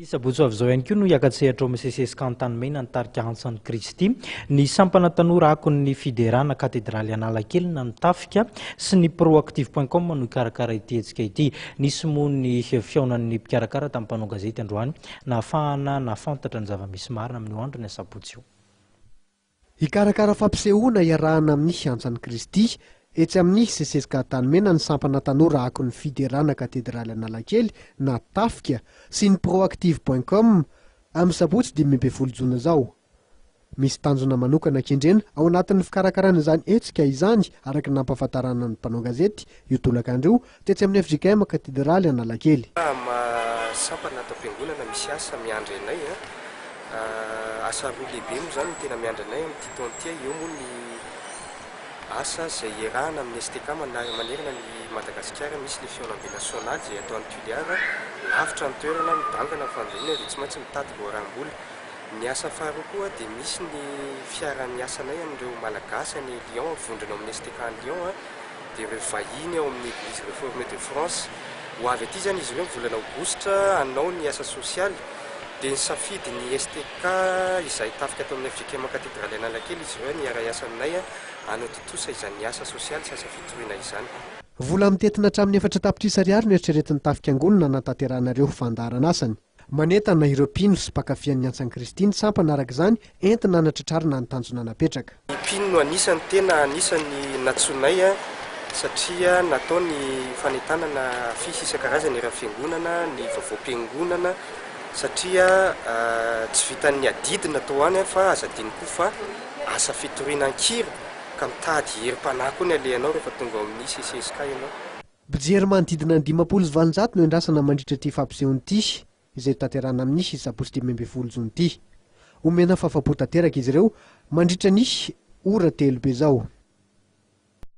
Sabotsy avy ihany koa no hiaka-tsehatra amin'ny CC Esca Antanimena ny tarika Antsan'i Kristy, ny sampana Tanora Akon'ny Fiderana Katedraly Analakely na ny Tafika sy ny proactive.com no hikarakara ity hetsika ity. Nisy moa ny fiaonan'ny hikarakara tamin'ny mpanao gazety androany nahafahana nafantatra ny zava-misy marina amin'ny andro ny sabotsy io. Hikarakara fampisehoana iarahana amin'ny Antsan'i Kristy etsy amin'ny CC Esca Antanimena ny sampana Tanora Akon'ny Fiderana Katedraly Analakely na Tafika sy ny proactive.com amin'ny sabotsy 5 jona zao. Misy tanjona manokana kendrena ao anatin'ny fikarakarana izany hetsika izany araka nampahafantarana ny mpanao gazety io tolakandro tetsy amin'ny FJKM Katedraly Analakely. Sampana atao am-piangonana misy asa miandry anay asa roa lehibe moa zany tena miandry anay amin'ity taona ity eo moa ny asa zay iarahana amin'ny hetsika manerana ny Madagasikara misy le fiaonam-be nasionaly zay atao any Tuliara lavitra ny toerana midangana fandroana dia tsy maintsy mitady loharam-bola. Ny asa faharoa koa dia misy ny fiara-miasanay amin'ireo malagasy any Lyon vondrona amin'ny hetsika any Lyon dia ireo vahiny ao amin'ny Église réformée de France ho avy aty zany izy ireo volana aogositra hanao ny asa sosialy dia nisafidy ny STK izay Tafika atao amin'ny FJKM Katedraly Analakely izy ireo ny ara-asa aminay hanao totosa izany asa sosialy sy asa fitoriana izany. Vola mitetina hatramin'ny 4 tapitrisa ariary no eritreretin'ny Tafika angonina natateranareo fandaharana asany. Manentana ireo mpino sy mpakafian'ny Antsan'i Kristy sampana araka izany entina hanatratrarina ny tanjona napetraka. Ny mpino no anisany tena anisany natsonay satria natao ny fanentanana fisy isan-karazany ireo fiangonana, ny vaovao-piangonana satria tsy vitan'ny adidina atao any fa azadiny koa fa asa fitoriana ankira ka mitady herim-panahy koa ny alehanao rehefa tonga amin'ny CC Esca ianao. Bijery manodidina ny 500 no endrasana mandritra ity fampisehoana ity izay tanterana amin'ny sabotsy 15 jona ity. Omena fahafapo tanteraka izy ireo mandritra ny ora 3 be zao.